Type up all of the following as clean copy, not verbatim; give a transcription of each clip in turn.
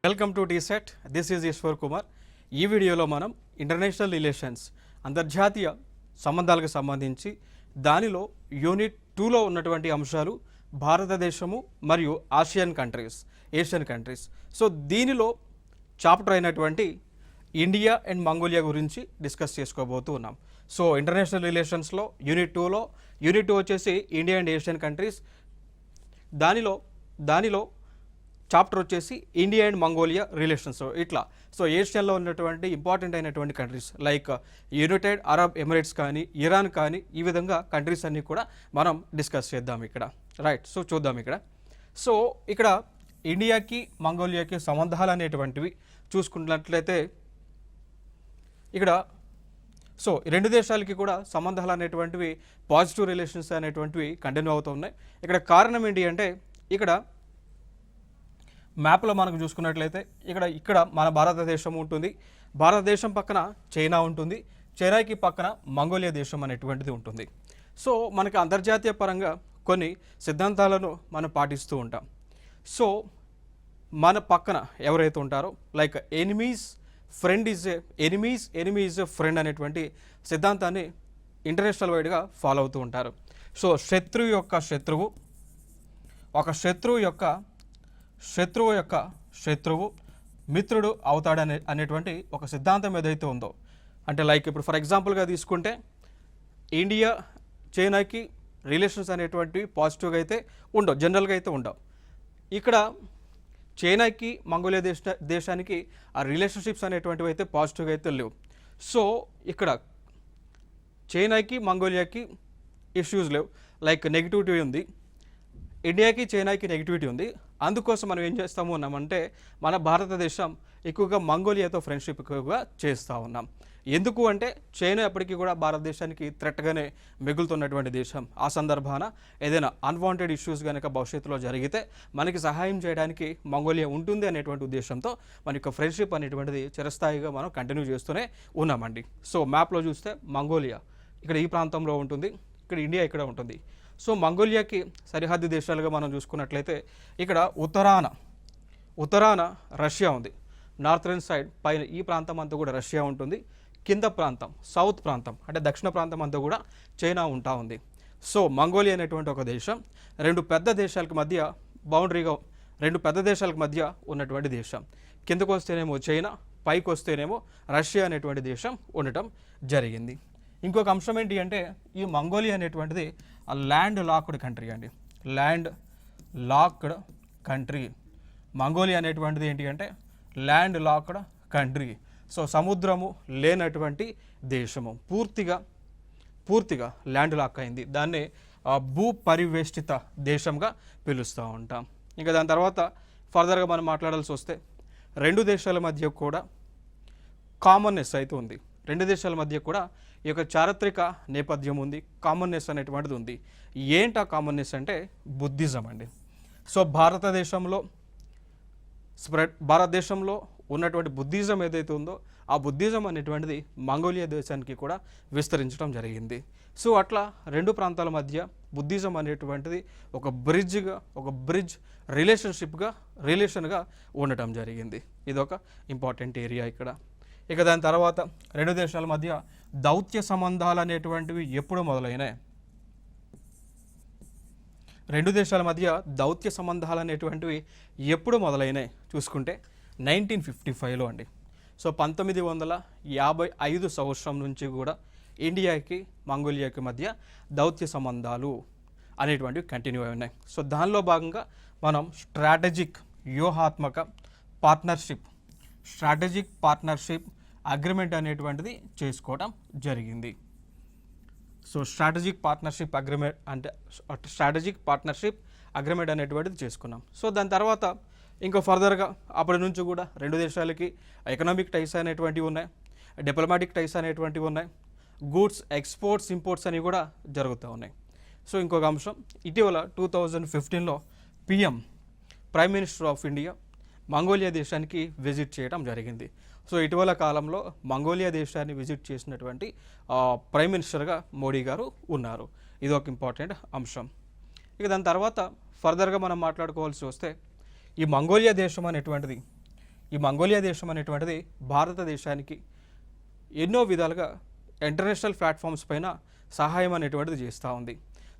Welcome to TSAT. This is Eshwar Kumar. ఈ వీడియోలో మనం ఇంటర్నేషనల్ రిలేషన్స్ అంతర్జాతీయ సంబంధాలకు సంబంధించి దానిలో యూనిట్ 2లో ఉన్నటువంటి అంశాలు భారతదేశము మరియు ఏషియన్ కంట్రీస్. సో దీనిలో చాప్టర్ అయినటువంటి ఇండియా అండ్ మంగోలియా గురించి డిస్కస్ చేసుకోబోతూ ఉన్నాం. సో ఇంటర్నేషనల్ రిలేషన్స్లో యూనిట్ 2 వచ్చేసి ఇండియా అండ్ ఏషియన్ కంట్రీస్. దానిలో చాప్టర్ వచ్చేసి India and Mongolia relations. So ఏషియాలో ఉన్నటువంటి ఇంపార్టెంట్ అయినటువంటి countries like United Arab Emirates కానీ, ఇరాన్ కానీ, ఈ విధంగా కంట్రీస్ అన్నీ కూడా మనం డిస్కస్ చేద్దాం ఇక్కడ. రైట్, సో చూద్దాం ఇక్కడ. సో ఇక్కడ ఇండియాకి మంగోలియాకి సంబంధాలు అనేటువంటివి చూసుకున్నట్లయితే ఇక్కడ సో రెండు దేశాలకి కూడా సంబంధాలు అనేటువంటివి పాజిటివ్ రిలేషన్స్ అనేటువంటివి కంటిన్యూ అవుతూ ఉన్నాయి. ఇక్కడ కారణం ఏంటి అంటే ఇక్కడ మ్యాప్లో మనకు చూసుకున్నట్లయితే ఇక్కడ మన భారతదేశం ఉంటుంది. భారతదేశం పక్కన చైనా ఉంటుంది. చైనాకి పక్కన మంగోలియా దేశం అనేటువంటిది ఉంటుంది. సో మనకి అంతర్జాతీయ పరంగా కొన్ని సిద్ధాంతాలను మనం పాటిస్తూ ఉంటాం. సో మన పక్కన ఎవరైతే ఉంటారో like enemy is a friend అనేటువంటి సిద్ధాంతాన్ని ఇంటర్నేషనల్ వైడ్గా ఫాలో అవుతూ ఉంటారు. సో శత్రువు యొక్క శత్రువు మిత్రుడు అవుతాడనే అనేటువంటి ఒక సిద్ధాంతం ఏదైతే ఉందో, అంటే లైక్ ఇప్పుడు ఫర్ ఎగ్జాంపుల్గా తీసుకుంటే ఇండియా చైనాకి రిలేషన్స్ అనేటువంటివి పాజిటివ్గా అయితే ఉండవు, జనరల్గా అయితే ఉండవు. ఇక్కడ చైనాకి మంగోలియా దేశానికి ఆ రిలేషన్షిప్స్ అనేటువంటివి అయితే పాజిటివ్గా అయితే లేవు. సో ఇక్కడ చైనాకి మంగోలియాకి ఇష్యూస్ లేవు, లైక్ నెగిటివిటీ ఉంది. ఇండియాకి చైనాకి నెగిటివిటీ ఉంది. అందుకోసం మనం ఏం చేస్తాము ఉన్నామంటే మన భారతదేశం ఎక్కువగా మంగోలియాతో ఫ్రెండ్షిప్ ఎక్కువగా చేస్తూ ఉన్నాం. ఎందుకు అంటే చైనా ఎప్పటికీ కూడా భారతదేశానికి థ్రెట్గానే మిగులుతున్నటువంటి దేశం. ఆ సందర్భాన ఏదైనా అన్వాంటెడ్ ఇష్యూస్ కనుక భవిష్యత్తులో జరిగితే మనకి సహాయం చేయడానికి మంగోలియా ఉంటుంది అనేటువంటి ఉద్దేశంతో మన యొక్క ఫ్రెండ్షిప్ అనేటువంటిది చిరస్థాయిగా మనం కంటిన్యూ చేస్తూనే ఉన్నామండి. సో మ్యాప్లో చూస్తే మంగోలియా ఇక్కడ ఈ ప్రాంతంలో ఉంటుంది, ఇక్కడ ఇండియా ఇక్కడ ఉంటుంది. సో మంగోలియాకి సరిహద్దు దేశాలుగా మనం చూసుకున్నట్లయితే ఇక్కడ ఉత్తరాన రష్యా ఉంది. నార్థరన్ సైడ్ పైన ఈ ప్రాంతం అంతా కూడా రష్యా ఉంటుంది. కింద ప్రాంతం సౌత్ ప్రాంతం అంటే దక్షిణ ప్రాంతం అంతా కూడా చైనా ఉంటా ఉంది. సో మంగోలియా అనేటువంటి ఒక దేశం రెండు పెద్ద దేశాలకు మధ్య ఉన్నటువంటి దేశం. కిందకు వస్తేనేమో చైనా, పైకి వస్తేనేమో రష్యా అనేటువంటి దేశం ఉండటం జరిగింది. ఇంకొక అంశం ఏంటి అంటే ఈ మంగోలియా అనేటువంటిది ల్యాండ్ లాక్డ్ కంట్రీ అండి. ల్యాండ్ లాక్డ్ కంట్రీ మంగోలియా అనేటువంటిది ఏంటి అంటే ల్యాండ్ లాక్డ్ కంట్రీ. సో సముద్రము లేనటువంటి దేశము, పూర్తిగా ల్యాండ్ లాక్ అయింది. దాన్ని భూ పరివేష్టిత దేశంగా పిలుస్తూ ఉంటాం. ఇంకా దాని తర్వాత ఫర్దర్గా మనం మాట్లాడాల్సి వస్తే రెండు దేశాల మధ్య కూడా కామన్నెస్ అయితే ఉంది. రెండు దేశాల మధ్య కూడా ఈ యొక్క చారిత్రక నేపథ్యం ఉంది, కామన్నెస్ అనేటువంటిది ఉంది. ఏంటి ఆ కామన్నెస్ అంటే బుద్ధిజం అండి. సో భారతదేశంలో ఉన్నటువంటి బుద్ధిజం ఏదైతే ఉందో ఆ బుద్ధిజం అనేటువంటిది మంగోలియా దేశానికి కూడా విస్తరించడం జరిగింది. సో అట్లా రెండు ప్రాంతాల మధ్య బుద్ధిజం అనేటువంటిది ఒక బ్రిడ్జ్ రిలేషన్గా ఉండటం జరిగింది. ఇదొక ఇంపార్టెంట్ ఏరియా ఇక్కడ. ఇక దాని తర్వాత రెండు దేశాల మధ్య దౌత్య సంబంధాలు అనేటువంటివి ఎప్పుడు మొదలైనాయి? రెండు దేశాల మధ్య దౌత్య సంబంధాలు అనేటువంటివి ఎప్పుడు మొదలైనాయి చూసుకుంటే 1955లో అండి. సో 1955 సంవత్సరం నుంచి కూడా ఇండియాకి మంగోలియాకి మధ్య దౌత్య సంబంధాలు అనేటువంటివి కంటిన్యూ అయి ఉన్నాయి. సో దానిలో భాగంగా మనం స్ట్రాటజిక్ పార్ట్నర్షిప్ అగ్రిమెంట్ అనేటువంటిది చేసుకోవడం జరిగింది. సో స్ట్రాటజిక్ పార్ట్నర్షిప్ అగ్రిమెంట్ అనేటువంటిది చేసుకున్నాం. సో దాని తర్వాత ఇంకా ఫర్దర్గా అప్పటి నుంచి కూడా రెండు దేశాలకి ఎకనామిక్ టైస్ అనేటువంటివి ఉన్నాయి, డిప్లొమాటిక్ టైస్ అనేటువంటివి ఉన్నాయి, గూడ్స్ ఎక్స్పోర్ట్స్ ఇంపోర్ట్స్ అనేవి కూడా జరుగుతూ ఉన్నాయి. సో ఇంకొక అంశం, ఇటీవల 2015లో prime minister of India Mongolia దేశానికి విజిట్ చేయడం జరిగింది. సో ఇటీవల కాలంలో మంగోలియా దేశాన్ని విజిట్ చేసినటువంటి ప్రైమ్ మినిస్టర్గా మోడీ గారు ఉన్నారు. ఇది ఒక ఇంపార్టెంట్ అంశం. ఇక దాని తర్వాత ఫర్దర్గా మనం మాట్లాడుకోవాల్సి వస్తే ఈ మంగోలియా దేశం అనేటువంటిది ఈ మంగోలియా దేశం అనేటువంటిది భారతదేశానికి ఎన్నో విధాలుగా ఇంటర్నేషనల్ ప్లాట్ఫామ్స్ పైన సహాయం అనేటువంటిది చేస్తూ ఉంది.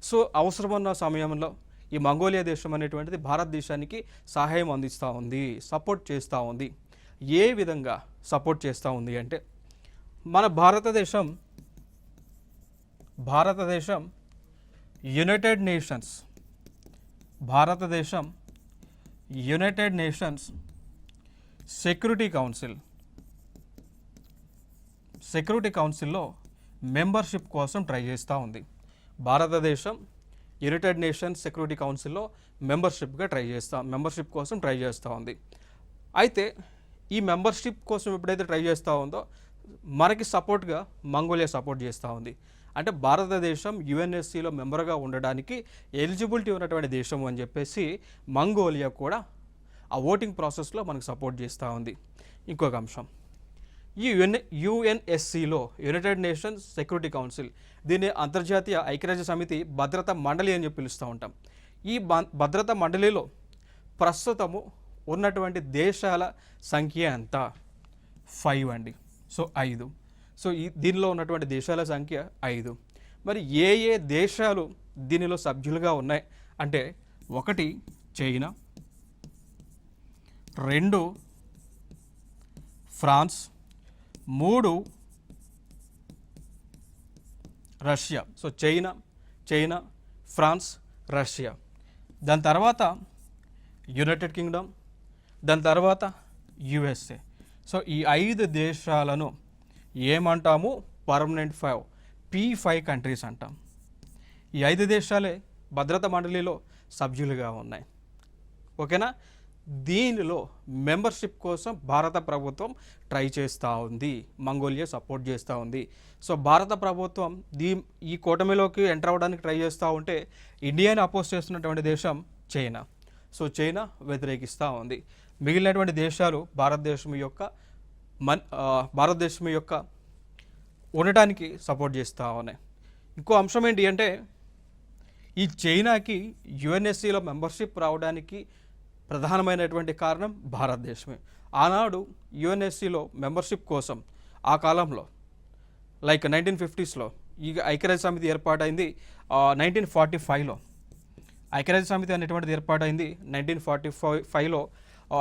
సో అవసరమున్న సమయంలో ఈ మంగోలియా దేశం అనేటువంటిది భారతదేశానికి సహాయం అందిస్తూ ఉంది, సపోర్ట్ చేస్తూ ఉంది. ఏ విధంగా సపోర్ట్ చేస్తూ ఉంది అంటే, మన భారతదేశం యునైటెడ్ నేషన్స్ సెక్యూరిటీ కౌన్సిల్లో మెంబర్షిప్ కోసం ట్రై చేస్తూ ఉంది. భారతదేశం యునైటెడ్ నేషన్స్ సెక్యూరిటీ కౌన్సిల్లో మెంబర్షిప్ కోసం ట్రై చేస్తూ ఉంది. అయితే ఈ మెంబర్షిప్ కోసం ఎప్పుడైతే ట్రై చేస్తూ ఉందో మనకి సపోర్ట్గా మంగోలియా సపోర్ట్ చేస్తూ ఉంది. అంటే భారతదేశం యుఎన్ఎస్సిలో మెంబర్గా ఉండడానికి ఎలిజిబిలిటీ ఉన్నటువంటి దేశం అని చెప్పేసి మంగోలియా కూడా ఆ ఓటింగ్ ప్రాసెస్లో మనకు సపోర్ట్ చేస్తూ ఉంది. ఇంకొక అంశం, ఈ యుఎన్ఎస్సిలో యునైటెడ్ నేషన్స్ సెక్యూరిటీ కౌన్సిల్, దీన్ని అంతర్జాతీయ ఐక్యరాజ్య సమితి భద్రతా మండలి అని చెప్పి పిలుస్తూ ఉంటాం. ఈ భద్రతా మండలిలో ప్రస్తుతము ఉన్నటువంటి దేశాల సంఖ్య ఎంత? 5 అండి. సో 5. సో దీనిలో ఉన్నటువంటి దేశాల సంఖ్య 5. మరి ఏ దేశాలు దీనిలో సభ్యులుగా ఉన్నాయి అంటే, 1 China, 2 France, 3 Russia. So China, France, Russia. దాని తర్వాత యునైటెడ్ కింగ్డమ్, దాని తర్వాత యుఎస్ఏ. సో ఈ 5 దేశాలను ఏమంటాము? పర్మనెంట్ 5, P5 కంట్రీస్ అంటాం. ఈ 5 దేశాలే భద్రతా మండలిలో సభ్యులుగా ఉన్నాయి. ఓకేనా? దీనిలో మెంబర్షిప్ కోసం భారత ప్రభుత్వం ట్రై చేస్తూ ఉంది, మంగోలియా సపోర్ట్ చేస్తూ ఉంది. సో భారత ప్రభుత్వం ఈ కూటమిలోకి ఎంటర్ అవ్వడానికి ట్రై చేస్తూ ఉంటే ఇండియాని అపోజ్ చేస్తున్నటువంటి దేశం చైనా. సో చైనా వ్యతిరేకిస్తూ ఉంది. మిగిలినటువంటి దేశాలు భారతదేశం యొక్క ఉండటానికి సపోర్ట్ చేస్తూ ఉన్నాయి. ఇంకో అంశం ఏంటి అంటే, ఈ చైనాకి యుఎన్ఎస్సిలో మెంబర్షిప్ రావడానికి ప్రధానమైనటువంటి కారణం భారతదేశమే. ఆనాడు యుఎన్ఎస్సిలో మెంబర్షిప్ కోసం ఆ కాలంలో లైక్ 1950స్లో ఈ ఐక్యరాజ్య సమితి ఏర్పాటైంది. 1945లో ఐక్యరాజ్య సమితి అనేటువంటిది ఏర్పాటైంది. 1945లో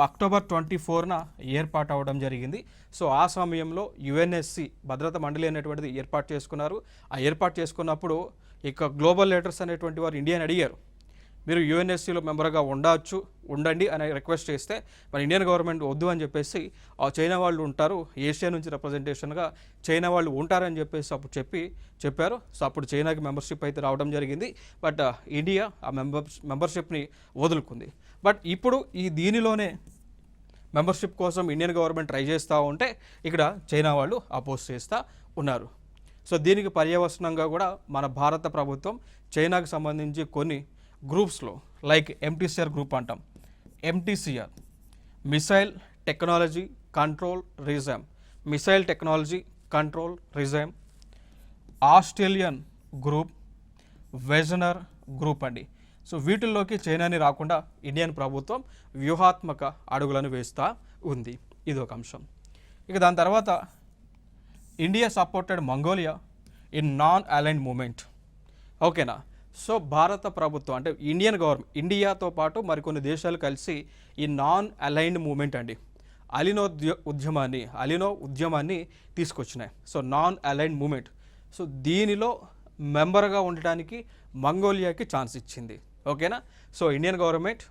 అక్టోబర్ 24న ఏర్పాటు అవ్వడం జరిగింది. సో ఆ సమయంలో యుఎన్ఎస్సి భద్రతా మండలి అనేటువంటిది ఏర్పాటు చేసుకున్నారు. ఆ ఏర్పాటు చేసుకున్నప్పుడు ఇక గ్లోబల్ లీడర్స్ అనేటువంటి వారు ఇండియాని అడిగారు, మీరు యుఎన్ఎస్సిలో మెంబర్గా ఉండండి అని రిక్వెస్ట్ చేస్తే మన ఇండియన్ గవర్నమెంట్ వద్దు అని చెప్పేసి చైనా వాళ్ళు ఉంటారు, ఏషియా నుంచి రిప్రజెంటేషన్గా చైనా వాళ్ళు ఉంటారని చెప్పేసి అప్పుడు చెప్పారు. సో అప్పుడు చైనాకి మెంబర్షిప్ అయితే రావడం జరిగింది. బట్ ఇండియా ఆ మెంబర్షిప్ని వదులుకుంది. బట్ ఇప్పుడు దీనిలోనే మెంబర్షిప్ కోసం ఇండియన్ గవర్నమెంట్ ట్రై చేస్తూ ఉంటే ఇక్కడ చైనా వాళ్ళు అపోజ్ చేస్తూ ఉన్నారు. సో దీనికి పర్యవసనంగా కూడా మన భారత ప్రభుత్వం చైనాకు సంబంధించి కొన్ని గ్రూప్స్లో లైక్ ఎంటీసీఆర్ గ్రూప్ అంటాం, MTCR missile technology control regime, Australian group, Wassenaar group అండి. సో వీటిల్లోకి చైనాని రాకుండా ఇండియన్ ప్రభుత్వం వ్యూహాత్మక అడుగులను వేస్తూ ఉంది. ఇది ఒక అంశం. ఇక దాని తర్వాత India supported Mongolia in non aligned moment. ఓకేనా? సో భారత ప్రభుత్వం అంటే ఇండియన్ గవర్నమెంట్ ఇండియాతో పాటు మరికొన్ని దేశాలు కలిసి ఈ నాన్ అలైన్డ్ మూమెంట్ అండి అలినో ఉద్యమాన్ని తీసుకొచ్చినాయి. So non aligned movement. So దీనిలో మెంబర్గా ఉండటానికి మంగోలియాకి ఛాన్స్ ఇచ్చింది. ఓకేనా? సో ఇండియన్ గవర్నమెంట్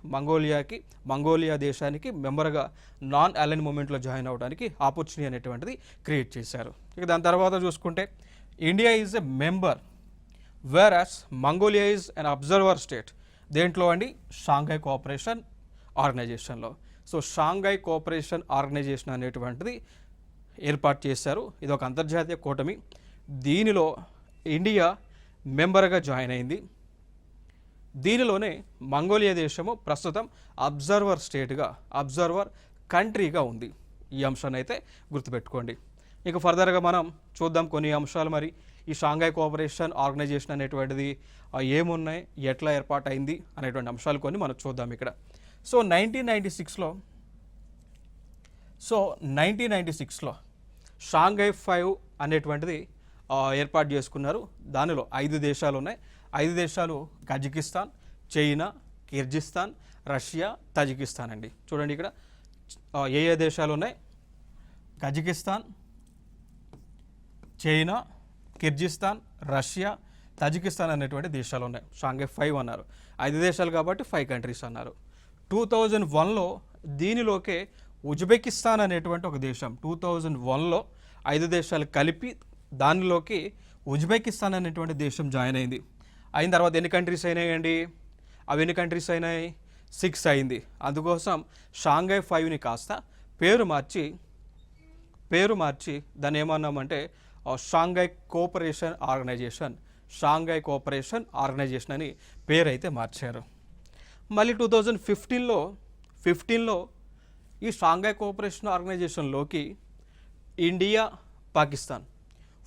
మంగోలియా దేశానికి మెంబర్గా నాన్ అలైన్ మూమెంట్లో జాయిన్ అవ్వడానికి ఆపర్చునిటీ అనేటువంటిది క్రియేట్ చేశారు. ఇక దాని తర్వాత చూసుకుంటే India is a member whereas Mongolia is an observer state. దేంట్లో అండి? షాంఘై కోఆపరేషన్ ఆర్గనైజేషన్లో. సో షాంఘై కోఆపరేషన్ ఆర్గనైజేషన్ అనేటువంటిది ఏర్పాటు చేశారు. ఇది ఒక అంతర్జాతీయ కూటమి. దీనిలో ఇండియా మెంబర్గా జాయిన్ అయింది. దీనిలోనే మంగోలియా దేశము ప్రస్తుతం అబ్జర్వర్ కంట్రీగా ఉంది. ఈ అంశాన్ని అయితే గుర్తుపెట్టుకోండి. ఇక ఫర్దర్గా మనం చూద్దాం కొన్ని అంశాలు. మరి ఈ షాంఘై కోఆపరేషన్ ఆర్గనైజేషన్ అనేటువంటిది ఏమున్నాయి, ఎట్లా ఏర్పాటైంది అనేటువంటి అంశాలు కొన్ని మనం చూద్దాం ఇక్కడ. సో 1996లో సో 1996లో షాంఘై 5 అనేటువంటిది ఏర్పాటు చేసుకున్నారు. దానిలో 5 దేశాలు ఉన్నాయి. 5 దేశాలు Kazakhstan, China, Kyrgyzstan, Russia, Tajikistan అండి. చూడండి ఇక్కడ ఏ దేశాలు ఉన్నాయి? Kazakhstan, China, Kyrgyzstan, Russia, Tajikistan అనేటువంటి దేశాలు ఉన్నాయి. షాంఘై 5 అన్నారు. 5 దేశాలు కాబట్టి 5 కంట్రీస్ అన్నారు. 2001లో దీనిలోకే ఉజ్బెకిస్తాన్ అనేటువంటి ఒక దేశం 2001లో 5 దేశాలు కలిపి దానిలోకి ఉజ్బెకిస్తాన్ అనేటువంటి దేశం జాయిన్ అయింది. అయిన తర్వాత ఎన్ని కంట్రీస్ అయినాయండి? అవి ఎన్ని కంట్రీస్ అయినాయి? 6 అయింది. అందుకోసం షాంఘై 5ని కాస్త పేరు మార్చి దాన్ని ఏమన్నామంటే Shanghai cooperation organisation, Shanghai cooperation organisation అని పేరు అయితే మార్చారు. మళ్ళీ 2015లో ఈ షాంఘై కోఆపరేషన్ ఆర్గనైజేషన్లోకి ఇండియా, పాకిస్తాన్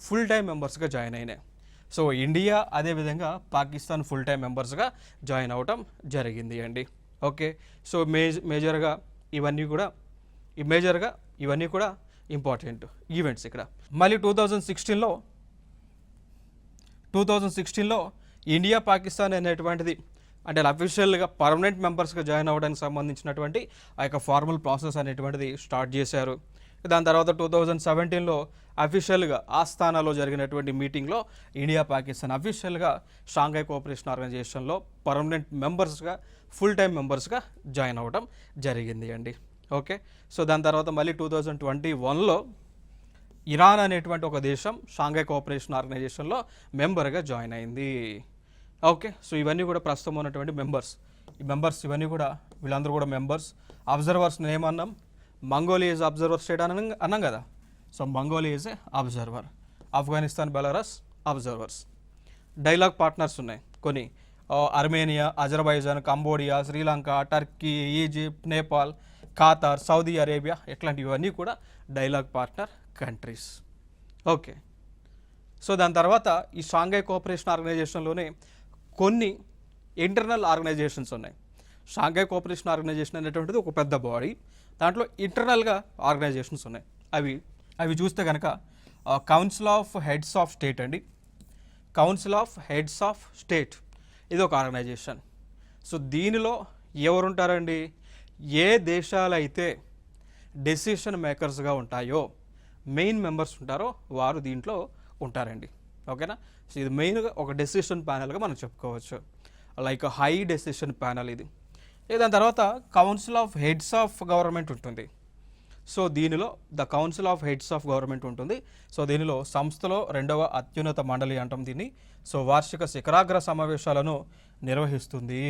ఫుల్ టైం మెంబర్స్గా జాయిన్ అయినాయి. సో ఇండియా అదేవిధంగా పాకిస్తాన్ ఫుల్ టైం మెంబర్స్గా జాయిన్ అవ్వటం జరిగింది అండి. ఓకే, సో మేజర్గా ఇవన్నీ కూడా ఇంపార్టెంట్ ఈవెంట్స్ ఇక్కడ. మళ్ళీ 2016లో ఇండియా, పాకిస్తాన్ అనేటువంటిది అంటే అఫీషియల్గా పర్మనెంట్ మెంబర్స్గా జాయిన్ అవ్వడానికి సంబంధించినటువంటి ఆ యొక్క ఫార్మల్ ప్రాసెస్ అనేటువంటిది స్టార్ట్ చేశారు. దాని తర్వాత 2017లో అఫీషియల్గా ఆస్థానాలో జరిగినటువంటి మీటింగ్లో ఇండియా, పాకిస్తాన్ అఫీషియల్గా షాంఘై కోఆపరేషన్ ఆర్గనైజేషన్లో పర్మనెంట్ మెంబర్స్గా ఫుల్ టైం మెంబర్స్గా జాయిన్ అవ్వడం జరిగింది అండి. ఓకే, సో దాని తర్వాత మళ్ళీ 2021లో ఇరాన్ అనేటువంటి ఒక దేశం షాంఘై కోఆపరేషన్ ఆర్గనైజేషన్లో మెంబర్గా జాయిన్ అయింది. ఓకే, సో ఇవన్నీ కూడా ప్రస్తుతం ఉన్నటువంటి మెంబర్స్. ఇవన్నీ కూడా వీళ్ళందరూ కూడా మెంబర్స్. అబ్జర్వర్స్ ఏమన్నాం? మంగోలియా ఈజ్ అబ్జర్వర్ స్టేట్ అన్నాం కదా. So Mongolia is a observer. Afghanistan, Belarus observers. Dialogue partners ఉన్నాయి కొన్ని, Armenia, Azerbaijan, Cambodia, Sri Lanka, Turkey, Egypt, Nepal, Qatar, Saudi Arabia ఇట్లాంటివన్నీ కూడా dialogue partner countries. Okay, so దాని తర్వాత ఈ షాంఘై కోఆపరేషన్ ఆర్గనైజేషన్లోనే కొన్ని ఇంటర్నల్ ఆర్గనైజేషన్స్ ఉన్నాయి. షాంఘై కోఆపరేషన్ ఆర్గనైజేషన్ అనేటువంటిది ఒక పెద్ద బాడీ. దాంట్లో ఇంటర్నల్గా ఆర్గనైజేషన్స్ ఉన్నాయి. అవి చూస్తే కనుక council of heads of state అండి. Council of heads of state ఇది ఒక ఆర్గనైజేషన్. సో దీనిలో ఎవరుంటారండి? ఏ దేశాలైతే డెసిషన్ మేకర్స్గా ఉంటాయో, మెయిన్ మెంబర్స్ ఉంటారో వారు దీంట్లో ఉంటారండి. ఓకేనా? సో ఇది మెయిన్గా ఒక డెసిషన్ ప్యానల్గా మనం చెప్పుకోవచ్చు. లైక్ హై డెసిషన్ ప్యానల్ ఇది. దాని తర్వాత council of heads of government ఉంటుంది. సో దీనిలో the council of heads of government ఉంటుంది. సో దీనిలో సంస్థలో 2వ అత్యున్నత మండలి అంటాం దీన్ని. సో వార్షిక శిఖరాగ్ర సమావేశాలను నిర్వహిస్తుంది.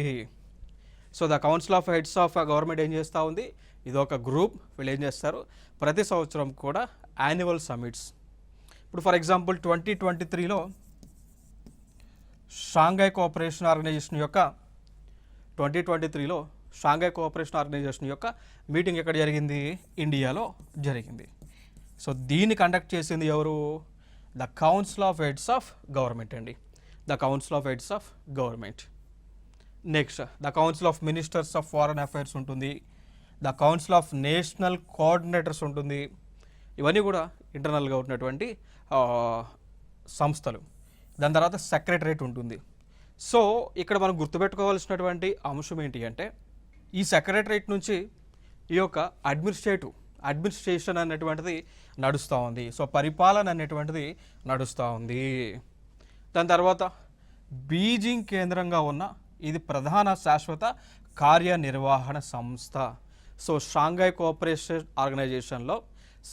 So the council of heads of government ఏం చేస్తూ ఉంది? ఇది ఒక గ్రూప్. వీళ్ళు ఏం చేస్తారు? ప్రతి సంవత్సరం కూడా యాన్యువల్ సమ్మిట్స్. ఇప్పుడు ఫర్ ఎగ్జాంపుల్ 2023లో షాంఘై కోఆపరేషన్ ఆర్గనైజేషన్ యొక్క మీటింగ్ ఎక్కడ జరిగింది? ఇండియాలో జరిగింది. సో దీన్ని కండక్ట్ చేసింది ఎవరు? The council of heads of government అండి. The council of heads of government. Next the council of ministers of foreign affairs ఉంటుంది. The council of national coordinators ఉంటుంది. ఇవన్నీ కూడా ఇంటర్నల్గా ఉన్నటువంటి సంస్థలు. దాని తర్వాత సెక్రటరేట్ ఉంటుంది. సో ఇక్కడ మనం గుర్తుపెట్టుకోవాల్సినటువంటి అంశం ఏంటి అంటే ఈ సెక్రటరేట్ నుంచి ఈ యొక్క అడ్మినిస్ట్రేషన్ అనేటువంటిది నడుస్తూ ఉంది. సో పరిపాలన అనేటువంటిది నడుస్తూ ఉంది. దాని తర్వాత బీజింగ్ కేంద్రంగా ఉన్న ఇది ప్రధాన శాశ్వత కార్యనిర్వహణ సంస్థ. సో షాంఘై కోఆపరేషన్ ఆర్గనైజేషన్లో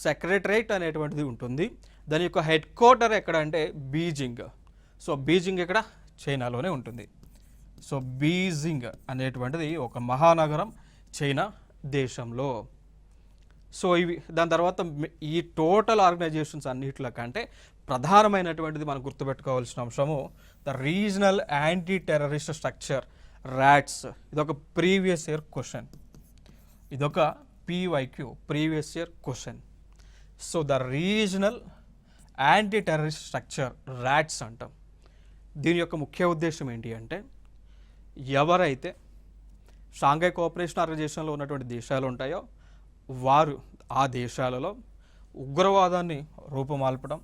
సెక్రటరేట్ అనేటువంటిది ఉంటుంది. దాని యొక్క హెడ్ క్వార్టర్ ఎక్కడ అంటే బీజింగ్. సో బీజింగ్ ఇక్కడ చైనాలోనే ఉంటుంది. సో బీజింగ్ అనేటువంటిది ఒక మహానగరం చైనా దేశంలో. సో ఇవి దాని తర్వాత ఈ టోటల్ ఆర్గనైజేషన్స్ అన్నిట్లో కంటే ప్రధానమైనటువంటిది మనం గుర్తుపెట్టుకోవాల్సిన అంశము the regional anti terrorist structure rats. ఇదొక ప్రీవియస్ ఇయర్ క్వశ్చన్. ఇదొక PYQ previous year question. So the regional anti terrorist structure rats అంటాం. దీని యొక్క ముఖ్య ఉద్దేశం ఏంటి అంటే ఎవరైతే షాంఘై కోఆపరేషన్ ఆర్గనైజేషన్లో ఉన్నటువంటి దేశాలు ఉంటాయో వారు ఆ దేశాలలో ఉగ్రవాదాన్ని రూపుమాల్పడం,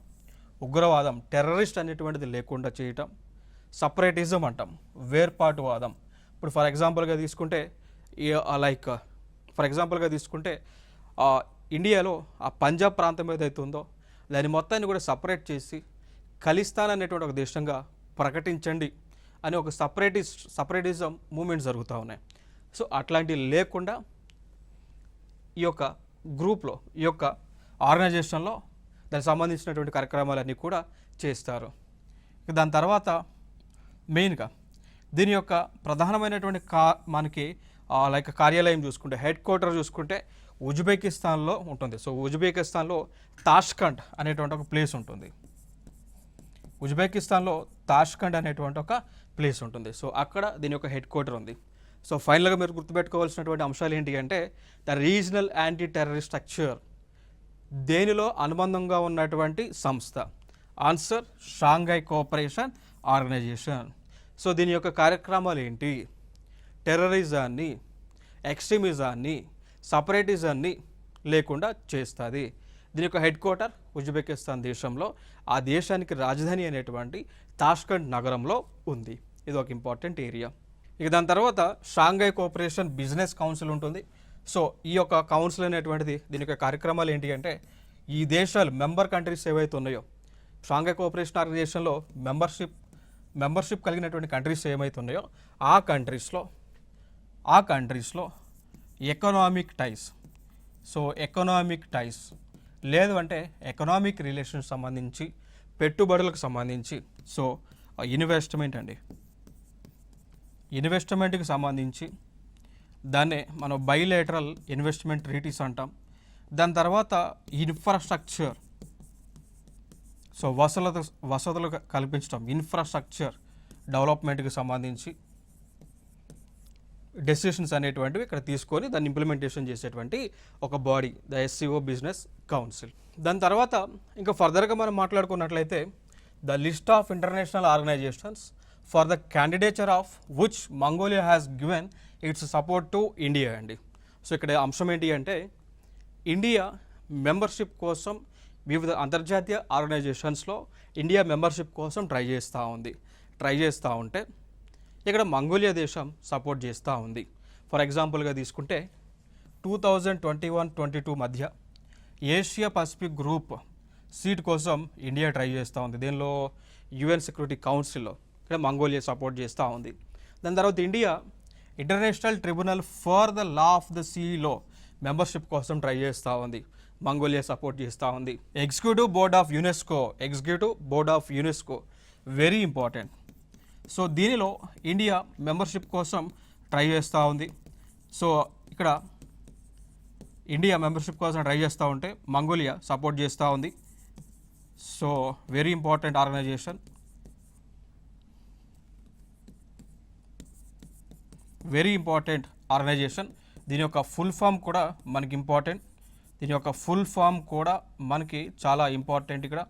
ఉగ్రవాదం టెర్రరిస్ట్ అనేటువంటిది లేకుండా చేయటం, సపరేటిజం అంటాం, వేర్పాటువాదం. ఇప్పుడు ఫర్ ఎగ్జాంపుల్గా తీసుకుంటే లైక్ ఫర్ ఎగ్జాంపుల్గా తీసుకుంటే ఇండియాలో ఆ పంజాబ్ ప్రాంతం ఏదైతే ఉందో దాని మొత్తాన్ని కూడా సపరేట్ చేసి ఖలిస్తాన్ అనేటువంటి ఒక దేశంగా ప్రకటించండి అని ఒక సపరేటిజం మూమెంట్స్ జరుగుతూ ఉన్నాయి. సో అట్లాంటివి లేకుండా ఈ యొక్క గ్రూప్లో, ఈ యొక్క ఆర్గనైజేషన్లో దానికి సంబంధించినటువంటి కార్యక్రమాలన్నీ కూడా చేస్తారు. దాని తర్వాత మెయిన్గా దీని యొక్క ప్రధానమైనటువంటి మనకి లైక్ కార్యాలయం చూసుకుంటే, హెడ్ క్వార్టర్ చూసుకుంటే ఉజ్బెకిస్తాన్లో ఉంటుంది. సో ఉజ్బెకిస్తాన్లో తాష్కండ్ అనేటువంటి ఒక ప్లేస్ ఉంటుంది. ఉజ్బెకిస్తాన్లో తాష్కండ్ అనేటువంటి ఒక ప్లేస్ ఉంటుంది. సో అక్కడ దీని యొక్క హెడ్ క్వార్టర్ ఉంది. సో ఫైనల్గా మీరు గుర్తుపెట్టుకోవాల్సినటువంటి అంశాలు ఏంటి అంటే the regional anti terrorist structure, దేనిలో అనుబంధంగా ఉన్నటువంటి సంస్థ. Answer Shanghai cooperation organisation. So దీని యొక్క కార్యక్రమాలు ఏంటి? టెర్రరిజాన్ని, ఎక్స్ట్రీమిజాన్ని, సపరేటిజాన్ని లేకుండా చేస్తుంది. దీని యొక్క హెడ్ క్వార్టర్ ఉజ్బెకిస్తాన్ దేశంలో, ఆ దేశానికి రాజధాని అనేటువంటి తాష్కండ్ నగరంలో ఉంది. ఇది ఒక ఇంపార్టెంట్ ఏరియా. ఇక దాని తర్వాత షాంఘై కోఆపరేషన్ బిజినెస్ కౌన్సిల్ ఉంటుంది. సో ఈ యొక్క కౌన్సిల్ అనేటువంటిది దీని యొక్క కార్యక్రమాలు ఏంటి అంటే ఈ దేశాలు మెంబర్ కంట్రీస్ ఏవైతే ఉన్నాయో షాంఘై కోఆపరేషన్ ఆర్గనైజేషన్లో మెంబర్షిప్ కలిగినటువంటి కంట్రీస్ ఏమైతే ఉన్నాయో ఆ కంట్రీస్లో ఎకనామిక్ టైస్, సో ఎకనామిక్ టైస్ లేదు అంటే ఎకనామిక్ రిలేషన్స్ సంబంధించి, పెట్టుబడులకు సంబంధించి, సో ఇన్వెస్ట్మెంట్కి సంబంధించి దాన్నే మనం బైలేటరల్ ఇన్వెస్ట్మెంట్ ట్రీటీస్ అంటాం. దాని తర్వాత ఇన్ఫ్రాస్ట్రక్చర్, సో వసతులు కల్పించడం, ఇన్ఫ్రాస్ట్రక్చర్ డెవలప్మెంట్కి సంబంధించి డెసిషన్స్ అనేటువంటివి ఇక్కడ తీసుకొని దాన్ని ఇంప్లిమెంటేషన్ చేసేటువంటి ఒక body, the SCO business council. దాని తర్వాత ఇంకా ఫర్దర్గా మనం మాట్లాడుకున్నట్లయితే the list of international organisations for the candidature of which Mongolia has given its support to India అండి. సో ఇక్కడ అంశం ఏంటి అంటే ఇండియా మెంబర్షిప్ కోసం వివిధ అంతర్జాతీయ ఆర్గనైజేషన్స్లో ఇండియా మెంబర్షిప్ కోసం ట్రై చేస్తూ ఉంటే ఇక్కడ మంగోలియా దేశం సపోర్ట్ చేస్తూ ఉంది. ఫర్ ఎగ్జాంపుల్గా తీసుకుంటే 2021-22 మధ్య ఏషియా పసిఫిక్ గ్రూప్ సీట్ కోసం ఇండియా ట్రై చేస్తూ ఉంది. దీనిలో UN సెక్యూరిటీ కౌన్సిల్లో ఇక్కడ మంగోలియా సపోర్ట్ చేస్తూ ఉంది. దాని తర్వాత India international tribunal for the law of the సీలో మెంబర్షిప్ కోసం ట్రై చేస్తూ ఉంది. మంగోలియా సపోర్ట్ చేస్తూ ఉంది. Executive board of UNESCO very important. So దీనిలో ఇండియా మెంబర్షిప్ కోసం ట్రై చేస్తూ ఉంది. సో ఇక్కడ ఇండియా మెంబర్షిప్ కోసం ట్రై చేస్తూ ఉంటే మంగోలియా సపోర్ట్ చేస్తూ ఉంది. So very important organisation. దీని యొక్క ఫుల్ ఫామ్ కూడా మనకి చాలా ఇంపార్టెంట్ ఇక్కడ.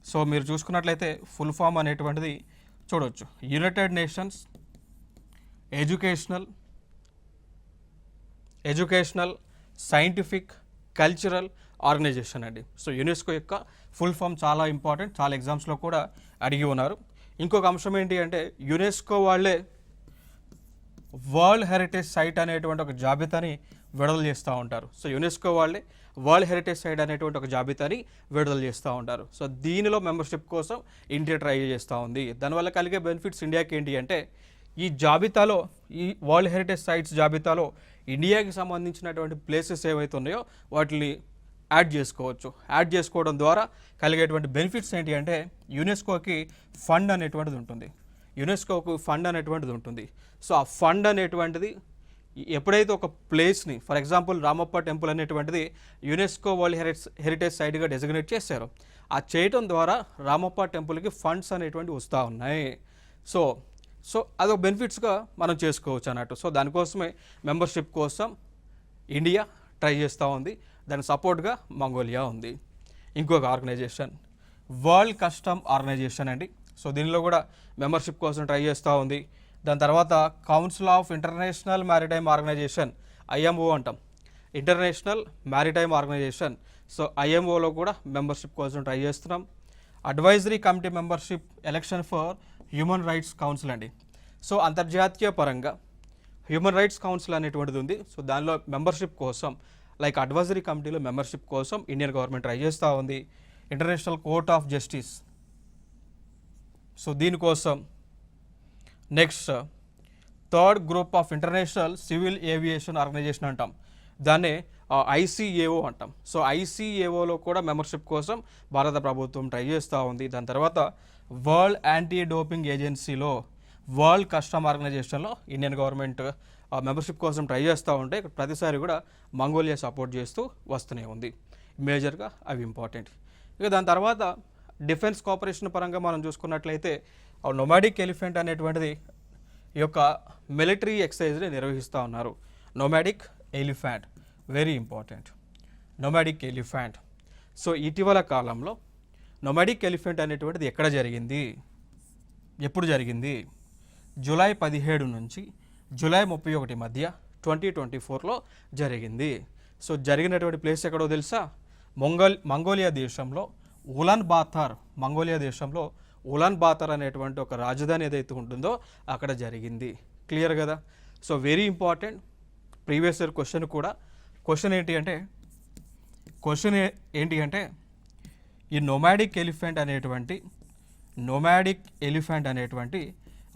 సో మీరు చూసుకున్నట్లయితే ఫుల్ ఫామ్ అనేటువంటిది చూడవచ్చు. United nations educational scientific cultural organisation అండి. సో యునెస్కో యొక్క ఫుల్ ఫామ్ చాలా ఇంపార్టెంట్, చాలా ఎగ్జామ్స్లో కూడా అడిగి ఉన్నారు. ఇంకొక అంశం ఏంటి అంటే యునెస్కో వాళ్ళే వరల్డ్ హెరిటేజ్ సైట్ అనేటువంటి ఒక జాబితాని విడుదల చేస్తూ ఉంటారు. సో యునెస్కో వాళ్ళే వరల్డ్ హెరిటేజ్ సైట్ అనేటువంటి ఒక జాబితాని విడుదల చేస్తూ ఉంటారు. సో దీనిలో మెంబర్షిప్ కోసం ఇండియా ట్రై చేస్తూ ఉంది. దానివల్ల కలిగే బెనిఫిట్స్ ఇండియాకి ఏంటి అంటే ఈ వరల్డ్ హెరిటేజ్ సైట్స్ జాబితాలో ఇండియాకి సంబంధించినటువంటి ప్లేసెస్ ఏవైతే ఉన్నాయో వాటిని యాడ్ చేసుకోవడం ద్వారా కలిగేటువంటి బెనిఫిట్స్ ఏంటి అంటే యునెస్కోకి ఫండ్ అనేటువంటిది ఉంటుంది. సో ఆ ఫండ్ అనేటువంటిది ఎప్పుడైతే ఒక ప్లేస్ని, ఫర్ ఎగ్జాంపుల్ రామప్ప టెంపుల్ అనేటువంటిది యునెస్కో వరల్డ్ హెరిటేజ్ సైట్గా డెసిగ్నేట్ చేశారు. ఆ చేయటం ద్వారా రామప్ప టెంపుల్కి ఫండ్స్ అనేటువంటివి వస్తూ ఉన్నాయి. సో అదొక బెనిఫిట్స్గా మనం చేసుకోవచ్చు అన్నట్టు. సో దానికోసమే మెంబర్షిప్ కోసం ఇండియా ట్రై చేస్తూ ఉంది. దాని సపోర్ట్గా మంగోలియా ఉంది. ఇంకొక ఆర్గనైజేషన్ వరల్డ్ కస్టమ్ ఆర్గనైజేషన్ అండి. సో దీనిలో కూడా మెంబర్షిప్ కోసం ట్రై చేస్తూ ఉంది. దాని తర్వాత council of international maritime organisation, IMO అంటాం. ఇంటర్నేషనల్ మ్యారిటైమ్ ఆర్గనైజేషన్, సో ఐఎంఓలో కూడా మెంబర్షిప్ కోసం ట్రై చేస్తున్నాం. Advisory committee membership election for human rights council అండి. సో అంతర్జాతీయ పరంగా హ్యూమన్ రైట్స్ కౌన్సిల్ అనేటువంటిది ఉంది. సో దానిలో మెంబర్షిప్ కోసం లైక్ అడ్వైజరీ కమిటీలో మెంబర్షిప్ కోసం ఇండియన్ గవర్నమెంట్ ట్రై చేస్తూ ఉంది. International court of justice, so దీనికోసం. Next third group of international civil aviation organisation అంటాం, దాన్నే ఐసీఏఓ అంటాం. సో ఐసీఏఓలో కూడా మెంబర్షిప్ కోసం భారత ప్రభుత్వం ట్రై చేస్తూ ఉంది. దాని తర్వాత వరల్డ్ యాంటీ డోపింగ్ ఏజెన్సీలో, వరల్డ్ కస్టమ్ ఆర్గనైజేషన్లో ఇండియన్ గవర్నమెంట్ మెంబర్షిప్ కోసం ట్రై చేస్తూ ఉంటే ప్రతిసారి కూడా మంగోలియా సపోర్ట్ చేస్తూ వస్తూనే ఉంది. మేజర్గా అవి ఇంపార్టెంట్. ఇక దాని తర్వాత డిఫెన్స్ కోఆపరేషన్ పరంగా మనం చూసుకున్నట్లయితే నొమాడిక్ ఎలిఫెంట్ అనేటువంటిది ఈ యొక్క మిలిటరీ ఎక్సర్సైజ్ని నిర్వహిస్తూ ఉన్నారు. Nomadic elephant very important. Nomadic elephant. So ఇటీవల కాలంలో నొమాడిక్ ఎలిఫెంట్ అనేటువంటిది ఎక్కడ జరిగింది, ఎప్పుడు జరిగింది? జూలై 17 నుంచి జూలై 31 మధ్య 2024లో జరిగింది. సో జరిగినటువంటి ప్లేస్ ఎక్కడో తెలుసా? మంగోలియా దేశంలో ఉలాన్ బాతార్, మంగోలియా దేశంలో ఉలాన్ బాతార్ అనేటువంటి ఒక రాజధాని ఏదైతే ఉంటుందో అక్కడ జరిగింది. క్లియర్ కదా? So very important. Previous year question కూడా. క్వశ్చన్ ఏంటి అంటే ఈ నొమాడిక్ ఎలిఫెంట్ అనేటువంటి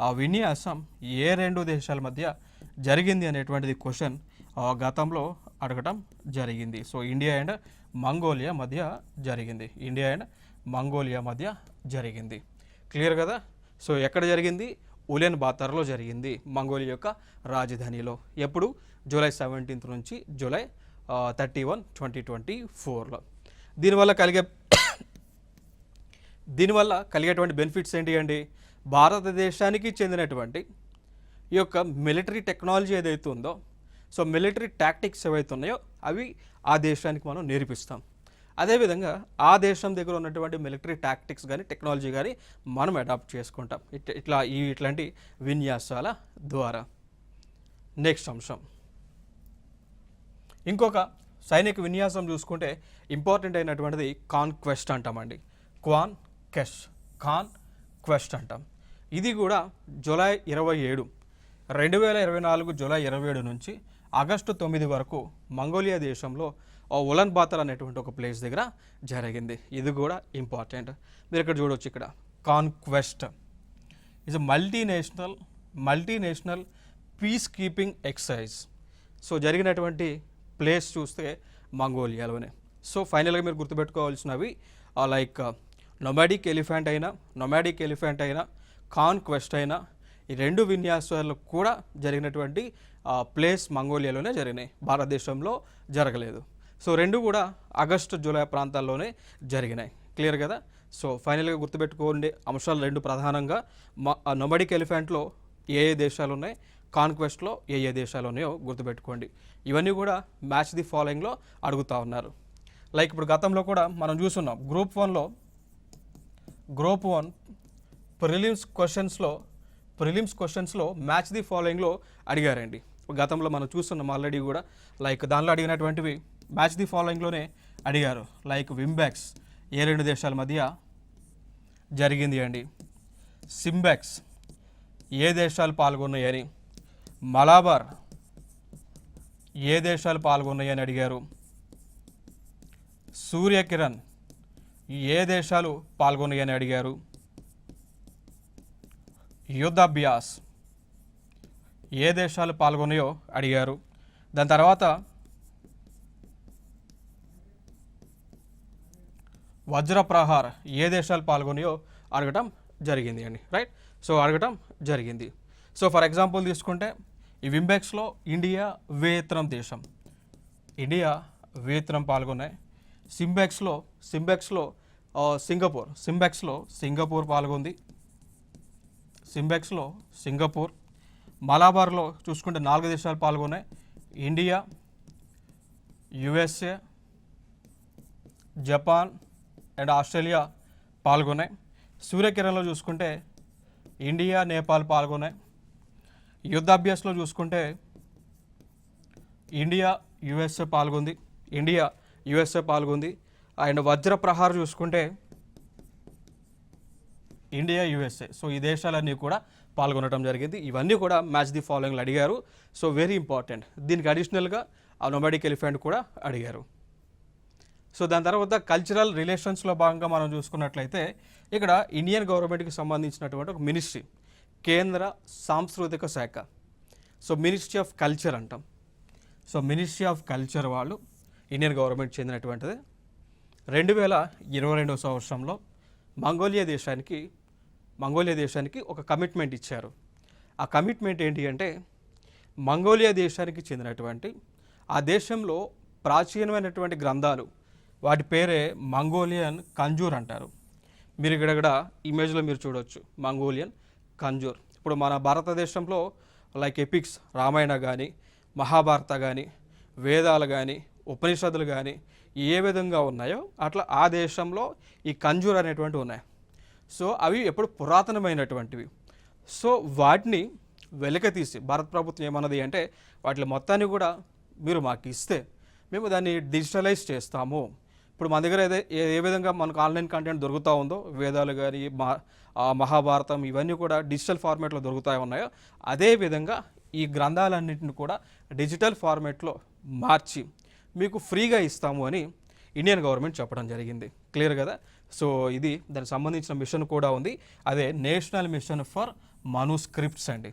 ఆ విన్యాసం ఏ రెండు దేశాల మధ్య జరిగింది అనేటువంటిది క్వశ్చన్ గతంలో అడగటం జరిగింది. సో ఇండియా అండ్ మంగోలియా మధ్య జరిగింది. క్లియర్ కదా? సో ఎక్కడ జరిగింది? ఉలాన్ బాతార్లో జరిగింది, మంగోలియా యొక్క రాజధానిలో. ఎప్పుడు? జూలై 17 నుంచి జూలై 31, 2024లో. దీనివల్ల కలిగేటువంటి బెనిఫిట్స్ ఏంటి అండి? భారతదేశానికి చెందినటువంటి ఈ యొక్క మిలిటరీ టెక్నాలజీ ఏదైతే ఉందో, సో మిలిటరీ టాక్టిక్స్ ఏవైతే ఉన్నాయో అవి ఆ దేశానికి మనం నేర్పిస్తాం. అదేవిధంగా ఆ దేశం దగ్గర ఉన్నటువంటి మిలిటరీ టాక్టిక్స్ కానీ టెక్నాలజీ కానీ మనం అడాప్ట్ చేసుకుంటాం ఇట్లాంటి విన్యాసాల ద్వారా. నెక్స్ట్ అంశం, ఇంకొక సైనిక విన్యాసం చూసుకుంటే ఇంపార్టెంట్ అయినటువంటిది కాన్క్వెస్ట్ అంటామండి. కాన్క్వెస్ట్ అంటాం. ఇది కూడా జూలై 27, 2024 జూలై 27 నుంచి ఆగస్టు 9 వరకు మంగోలియా దేశంలో ఉలాన్ బాతార్ అనేటువంటి ఒక ప్లేస్ దగ్గర జరిగింది. ఇది కూడా ఇంపార్టెంట్. మీరు ఇక్కడ చూడవచ్చు, ఇక్కడ conquest is multinational piece keeping exercise. So జరిగినటువంటి ప్లేస్ చూస్తే మంగోలియాలోనే. సో ఫైనల్గా మీరు గుర్తుపెట్టుకోవాల్సినవి లైక్ నొమాడిక్ ఎలిఫెంట్ అయినా కాన్క్వెస్ట్ అయినా ఈ రెండు విన్యాసాలు కూడా జరిగినటువంటి ప్లేస్ మంగోలియాలోనే జరిగినాయి, భారతదేశంలో జరగలేదు. సో రెండు కూడా ఆగస్టు జూలై ప్రాంతాల్లోనే జరిగినాయి. క్లియర్ కదా? సో ఫైనల్గా గుర్తుపెట్టుకోండి అంశాలు రెండు ప్రధానంగా. నొమాడిక్ ఎలిఫెంట్లో ఏ దేశాలు ఉన్నాయి, కాన్క్వెస్ట్లో ఏ దేశాలు ఉన్నాయో గుర్తుపెట్టుకోండి. ఇవన్నీ కూడా మ్యాచ్ ది ఫాలోయింగ్లో అడుగుతూ ఉన్నారు. లైక్ ఇప్పుడు గతంలో కూడా మనం చూస్తున్నాం గ్రూప్ 1 ప్రిలిమ్స్ క్వశ్చన్స్లో మ్యాచ్ ది ఫాలోయింగ్లో అడిగారండి. గతంలో మనం చూస్తున్నాం ఆల్రెడీ కూడా. లైక్ దానిలో అడిగినటువంటివి మ్యాచ్ ది ఫాలోయింగ్లోనే అడిగారు. లైక్ వింబెక్స్ ఏ రెండు దేశాల మధ్య జరిగింది అండి, సింబెక్స్ ఏ దేశాలు పాల్గొన్నాయని, మలాబార్ ఏ దేశాలు పాల్గొన్నాయని అడిగారు, సూర్యకిరణ్ ఏ దేశాలు పాల్గొన్నాయని అడిగారు, యుద్ధాభ్యాస్ ఏ దేశాలు పాల్గొన్నాయో అడిగారు. దాని తర్వాత వజ్రప్రహార్ ఏ దేశాలు పాల్గొన్నాయో అడగటం జరిగింది అండి. రైట్? సో అడగటం జరిగింది. సో ఫర్ ఎగ్జాంపుల్ తీసుకుంటే ఈ వింబెక్స్లో ఇండియా వియత్నాం పాల్గొన్నాయి. సింబెక్స్లో సింగపూర్ పాల్గొంది. సింగపూర్. మలాబార్లో చూసుకుంటే 4 దేశాలు పాల్గొన్నాయి, India, USA, Japan and Australia పాల్గొన్నాయి. సూర్యకిరణ్లో చూసుకుంటే ఇండియా, నేపాల్ పాల్గొన్నాయి. యుద్ధాభ్యాస్లో చూసుకుంటే ఇండియా, యుఎస్ఏ పాల్గొంది, ఇండియా యుఎస్ఏ పాల్గొంది. అండ్ వజ్ర ప్రహార్ చూసుకుంటే ఇండియా యుఎస్ఏ, సో ఈ దేశాలన్నీ కూడా పాల్గొనడం జరిగింది. ఇవన్నీ కూడా మ్యాచ్ ది ఫాలోయింగ్లు అడిగారు. So very important. దీనికి అడిషనల్గా ఆ నొమాడిక్ ఎలిఫెంట్ కూడా అడిగారు. సో దాని తర్వాత కల్చరల్ రిలేషన్స్లో భాగంగా మనం చూసుకున్నట్లయితే ఇక్కడ ఇండియన్ గవర్నమెంట్కి సంబంధించినటువంటి ఒక మినిస్ట్రీ, కేంద్ర సాంస్కృతిక శాఖ. సో మినిస్ట్రీ ఆఫ్ కల్చర్ అంటాం. సో మినిస్ట్రీ ఆఫ్ కల్చర్ వాళ్ళు ఇండియన్ గవర్నమెంట్ చెందినటువంటిది. 2022 సంవత్సరంలో మంగోలియా దేశానికి ఒక కమిట్మెంట్ ఇచ్చారు. ఆ కమిట్మెంట్ ఏంటి అంటే మంగోలియా దేశానికి చెందినటువంటి ఆ దేశంలో ప్రాచీనమైనటువంటి గ్రంథాలు, వాటి పేరే మంగోలియన్ కంజూర్ అంటారు. మీరు ఇక్కడ ఇమేజ్లో మీరు చూడవచ్చు మంగోలియన్ కంజూర్. ఇప్పుడు మన భారతదేశంలో లైక్ ఎపిక్స్, రామాయణ కానీ, మహాభారత కానీ, వేదాలు కానీ, ఉపనిషత్తులు కానీ ఏ విధంగా ఉన్నాయో అట్లా ఆ దేశంలో ఈ కంజూర్ అనేటువంటివి ఉన్నాయి. సో అవి ఎప్పుడు పురాతనమైనటువంటివి. సో వాటిని వెలకతీసి భారత ప్రభుత్వం ఏమన్నది అంటే వాటి మొత్తాన్ని కూడా మీరు మాకు ఇస్తే మేము దాన్ని డిజిటలైజ్ చేస్తాము. ఇప్పుడు మన దగ్గర ఏ విధంగా మనకు ఆన్లైన్ కంటెంట్ దొరుకుతూ ఉందో, వేదాలు కానీ మహాభారతం ఇవన్నీ కూడా డిజిటల్ ఫార్మేట్లో దొరుకుతూ ఉన్నాయో, అదేవిధంగా ఈ గ్రంథాలన్నింటిని కూడా డిజిటల్ ఫార్మేట్లో మార్చి మీకు ఫ్రీగా ఇస్తాము అని ఇండియన్ గవర్నమెంట్ చెప్పడం జరిగింది. క్లియర్ కదా? సో ఇది దానికి సంబంధించిన మిషన్ కూడా ఉంది. అదే నేషనల్ మిషన్ ఫర్ మనుస్క్రిప్ట్స్ అండి.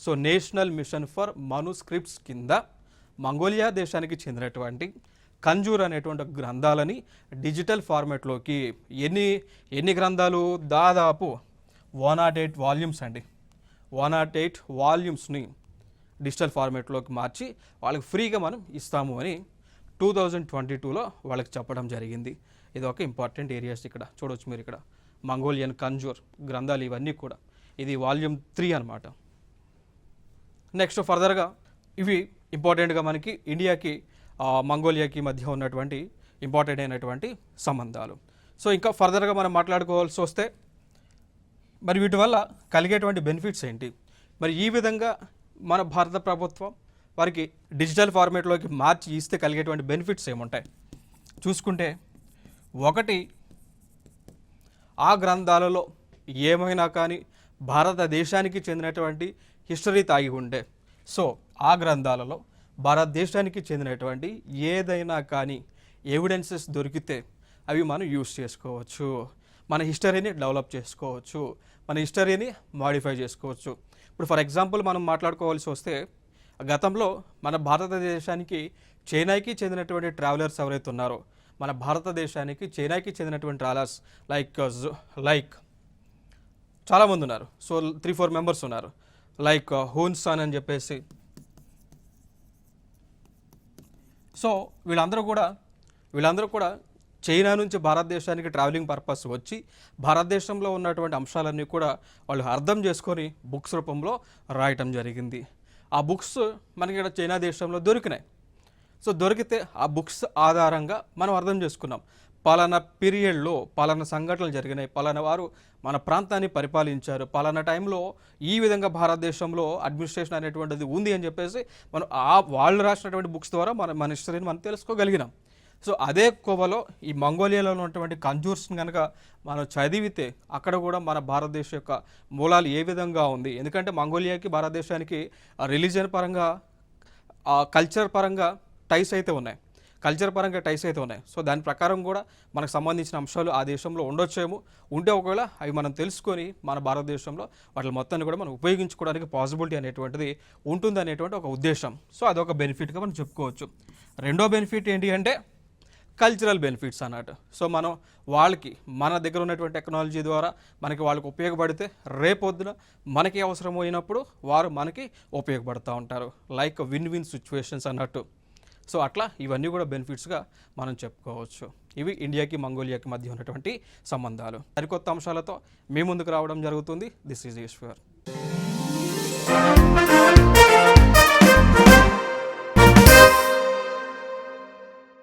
So national mission for manuscripts కింద మంగోలియా దేశానికి చెందినటువంటి కంజూర్ అనేటువంటి గ్రంథాలని డిజిటల్ ఫార్మేట్లోకి ఎన్ని గ్రంథాలు, దాదాపు 108 వాల్యూమ్స్ అండి. 108 వాల్యూమ్స్ని డిజిటల్ ఫార్మేట్లోకి మార్చి వాళ్ళకి ఫ్రీగా మనం ఇస్తాము అని 2022లో వాళ్ళకి చెప్పడం జరిగింది. ఇది ఒక ఇంపార్టెంట్ ఏరియాస్. ఇక్కడ చూడవచ్చు మీరు, ఇక్కడ మంగోలియన్ కంజూర్ గ్రంథాలు ఇవన్నీ కూడా, ఇది వాల్యూమ్ 3 అనమాట. నెక్స్ట్ ఫర్దర్గా ఇవి ఇంపార్టెంట్గా మనకి ఇండియాకి మంగోలియాకి మధ్య ఉన్నటువంటి ఇంపార్టెంట్ అయినటువంటి సంబంధాలు. సో ఇంకా ఫర్దర్గా మనం మాట్లాడుకోవాల్సి వస్తే మరి వీటి వల్ల కలిగేటువంటి బెనిఫిట్స్ ఏంటి, మరి ఈ విధంగా మన భారత ప్రభుత్వం వారికి డిజిటల్ ఫార్మేట్లోకి మార్చి ఇస్తే కలిగేటువంటి బెనిఫిట్స్ ఏముంటాయి చూసుకుంటే, ఒకటి, ఆ గ్రంథాలలో ఏమైనా కానీ భారతదేశానికి చెందినటువంటి హిస్టరీ తాగి ఉండే, సో ఆ గ్రంథాలలో భారతదేశానికి చెందినటువంటి ఏదైనా కానీ ఎవిడెన్సెస్ దొరికితే అవి మనం యూస్ చేసుకోవచ్చు, మన హిస్టరీని డెవలప్ చేసుకోవచ్చు, మన హిస్టరీని మాడిఫై చేసుకోవచ్చు. ఇప్పుడు ఫర్ ఎగ్జాంపుల్ మనం మాట్లాడుకోవాల్సి వస్తే, గతంలో మన భారతదేశానికి చైనాకి చెందినటువంటి ట్రావెలర్స్ ఎవరైతే ఉన్నారో, మన భారతదేశానికి చైనాకి చెందినటువంటి ట్రావెలర్స్ లైక్ చాలామంది ఉన్నారు. సో 3-4 మెంబర్స్ ఉన్నారు. లైక్ హూన్సాన్ అని చెప్పేసి. సో వీళ్ళందరూ కూడా చైనా నుంచి భారతదేశానికి ట్రావెలింగ్ పర్పస్ వచ్చి భారతదేశంలో ఉన్నటువంటి అంశాలన్నీ కూడా వాళ్ళు అర్థం చేసుకొని బుక్స్ రూపంలో రాయటం జరిగింది. ఆ బుక్స్ మనకి ఇక్కడ చైనా దేశంలో దొరికినాయి. సో దొరికితే ఆ బుక్స్ ఆధారంగా మనం అర్థం చేసుకున్నాం, పలానా పీరియడ్లో పలానా సంఘటనలు జరిగినాయి, పలానా వారు మన ప్రాంతాన్ని పరిపాలించారు, పలానా టైంలో ఈ విధంగా భారతదేశంలో అడ్మినిస్ట్రేషన్ అనేటువంటిది ఉంది అని చెప్పేసి మనం వాళ్ళు రాసినటువంటి బుక్స్ ద్వారా మన హిస్టరీని మనం తెలుసుకోగలిగినాం. సో అదే కోవలో ఈ మంగోలియాలో ఉన్నటువంటి కంజూర్స్ని కనుక మనం చదివితే అక్కడ కూడా మన భారతదేశం యొక్క మూలాలు ఏ విధంగా ఉంది, ఎందుకంటే మంగోలియాకి భారతదేశానికి రిలీజియన్ పరంగా, కల్చర్ పరంగా టైస్ అయితే ఉన్నాయి. సో దాని ప్రకారం కూడా మనకు సంబంధించిన అంశాలు ఆ దేశంలో ఉండొచ్చేమో, ఉంటే ఒకవేళ అవి మనం తెలుసుకొని మన భారతదేశంలో వాటి మొత్తాన్ని కూడా మనం ఉపయోగించుకోవడానికి పాసిబిలిటీ అనేటువంటిది ఉంటుంది అనేటువంటి ఒక ఉద్దేశం. సో అదొక బెనిఫిట్గా మనం చెప్పుకోవచ్చు. రెండో బెనిఫిట్ ఏంటి అంటే కల్చరల్ బెనిఫిట్స్ అన్నట్టు. సో మనం వాళ్ళకి మన దగ్గర ఉన్నటువంటి టెక్నాలజీ ద్వారా వాళ్ళకి ఉపయోగపడితే రేపొద్దున మనకి అవసరమైనప్పుడు వారు మనకి ఉపయోగపడుతూ ఉంటారు. లైక్ విన్ విన్ సిచ్యువేషన్స్ అన్నట్టు. సో అట్లా ఇవన్నీ కూడా బెనిఫిట్స్గా మనం చెప్పుకోవచ్చు. ఇవి ఇండియాకి మంగోలియాకి మధ్య ఉన్నటువంటి సంబంధాలు. సరికొత్త అంశాలతో మీ ముందుకు రావడం జరుగుతుంది. This is Eshwar.